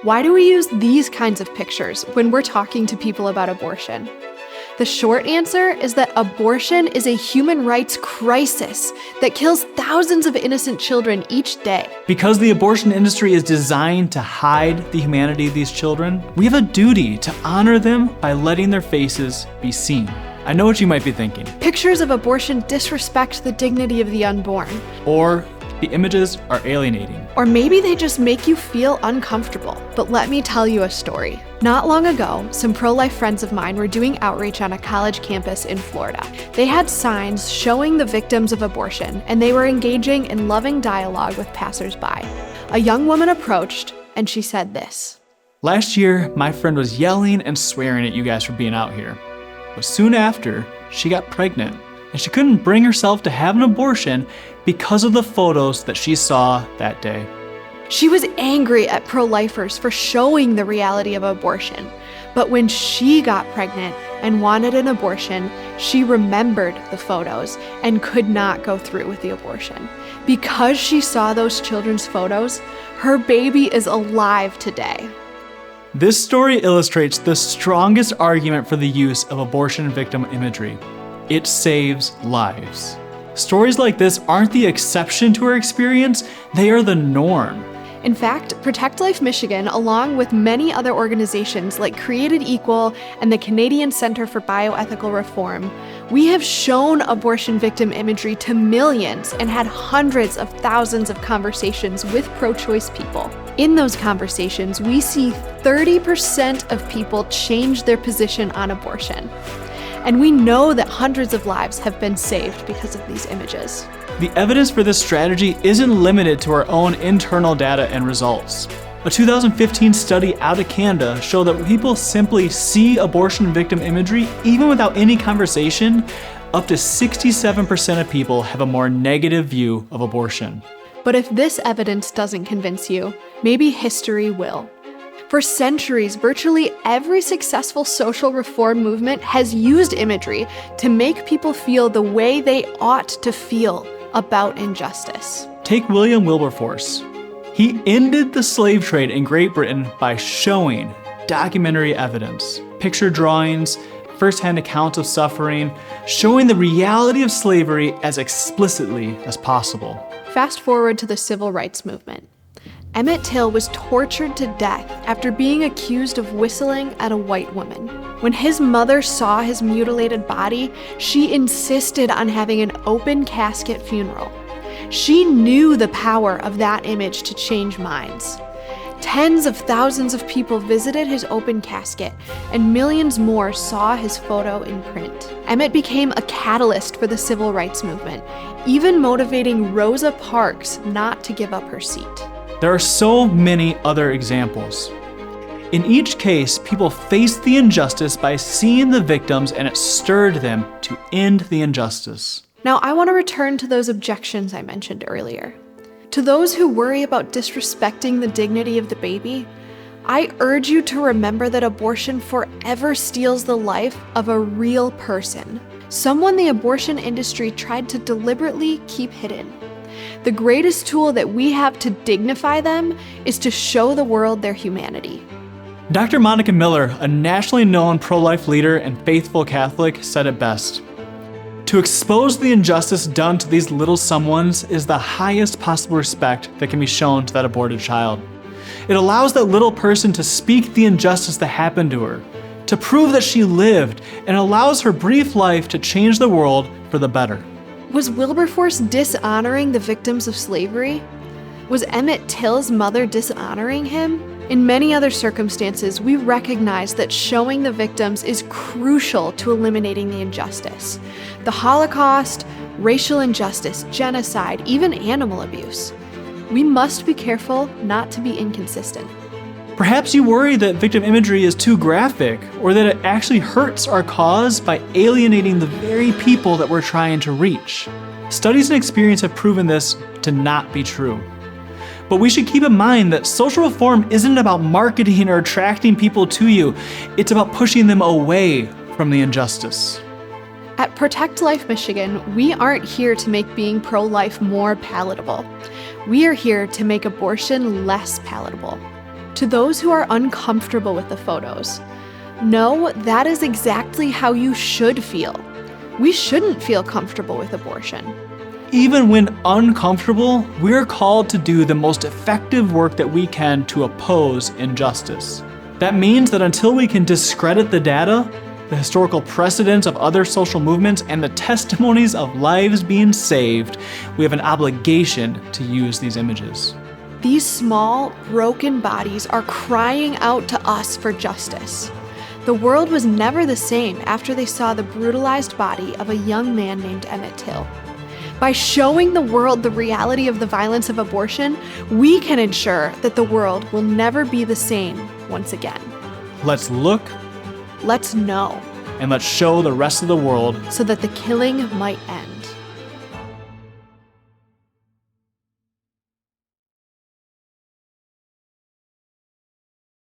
Why do we use these kinds of pictures when we're talking to people about abortion? The short answer is that abortion is a human rights crisis that kills thousands of innocent children each day. Because the abortion industry is designed to hide the humanity of these children, we have a duty to honor them by letting their faces be seen. I know what you might be thinking. Pictures of abortion disrespect the dignity of the unborn. Or the images are alienating. Or maybe they just make you feel uncomfortable. But let me tell you a story. Not long ago, some pro-life friends of mine were doing outreach on a college campus in Florida. They had signs showing the victims of abortion, and they were engaging in loving dialogue with passersby. A young woman approached, and she said this. Last year, my friend was yelling and swearing at you guys for being out here. But soon after, she got pregnant, and she couldn't bring herself to have an abortion because of the photos that she saw that day. She was angry at pro-lifers for showing the reality of abortion. But when she got pregnant and wanted an abortion, she remembered the photos and could not go through with the abortion. Because she saw those children's photos, her baby is alive today. This story illustrates the strongest argument for the use of abortion victim imagery. It saves lives. Stories like this aren't the exception to our experience, they are the norm. In fact, Protect Life Michigan, along with many other organizations like Created Equal and the Canadian Center for Bioethical Reform, we have shown abortion victim imagery to millions and had hundreds of thousands of conversations with pro-choice people. In those conversations, we see 30% of people change their position on abortion. And we know that hundreds of lives have been saved because of these images. The evidence for this strategy isn't limited to our own internal data and results. A 2015 study out of Canada showed that when people simply see abortion victim imagery, even without any conversation, up to 67% of people have a more negative view of abortion. But if this evidence doesn't convince you, maybe history will. For centuries, virtually every successful social reform movement has used imagery to make people feel the way they ought to feel about injustice. Take William Wilberforce. He ended the slave trade in Great Britain by showing documentary evidence, picture drawings, first-hand accounts of suffering, showing the reality of slavery as explicitly as possible. Fast forward to the civil rights movement. Emmett Till was tortured to death after being accused of whistling at a white woman. When his mother saw his mutilated body, she insisted on having an open casket funeral. She knew the power of that image to change minds. Tens of thousands of people visited his open casket, and millions more saw his photo in print. Emmett became a catalyst for the civil rights movement, even motivating Rosa Parks not to give up her seat. There are so many other examples. In each case, people faced the injustice by seeing the victims, and it stirred them to end the injustice. Now, I want to return to those objections I mentioned earlier. To those who worry about disrespecting the dignity of the baby, I urge you to remember that abortion forever steals the life of a real person, someone the abortion industry tried to deliberately keep hidden. The greatest tool that we have to dignify them is to show the world their humanity. Dr. Monica Miller, a nationally known pro-life leader and faithful Catholic, said it best. To expose the injustice done to these little someones is the highest possible respect that can be shown to that aborted child. It allows that little person to speak the injustice that happened to her, to prove that she lived, and allows her brief life to change the world for the better. Was Wilberforce dishonoring the victims of slavery? Was Emmett Till's mother dishonoring him? In many other circumstances, we recognize that showing the victims is crucial to eliminating the injustice. The Holocaust, racial injustice, genocide, even animal abuse. We must be careful not to be inconsistent. Perhaps you worry that victim imagery is too graphic, or that it actually hurts our cause by alienating the very people that we're trying to reach. Studies and experience have proven this to not be true. But we should keep in mind that social reform isn't about marketing or attracting people to you. It's about pushing them away from the injustice. At Protect Life Michigan, we aren't here to make being pro-life more palatable. We are here to make abortion less palatable. To those who are uncomfortable with the photos, no, that is exactly how you should feel. We shouldn't feel comfortable with abortion. Even when uncomfortable, we're called to do the most effective work that we can to oppose injustice. That means that until we can discredit the data, the historical precedents of other social movements, and the testimonies of lives being saved, we have an obligation to use these images. These small, broken bodies are crying out to us for justice. The world was never the same after they saw the brutalized body of a young man named Emmett Till. By showing the world the reality of the violence of abortion, we can ensure that the world will never be the same once again. Let's look, Let's know, and let's show the rest of the world so that the killing might end.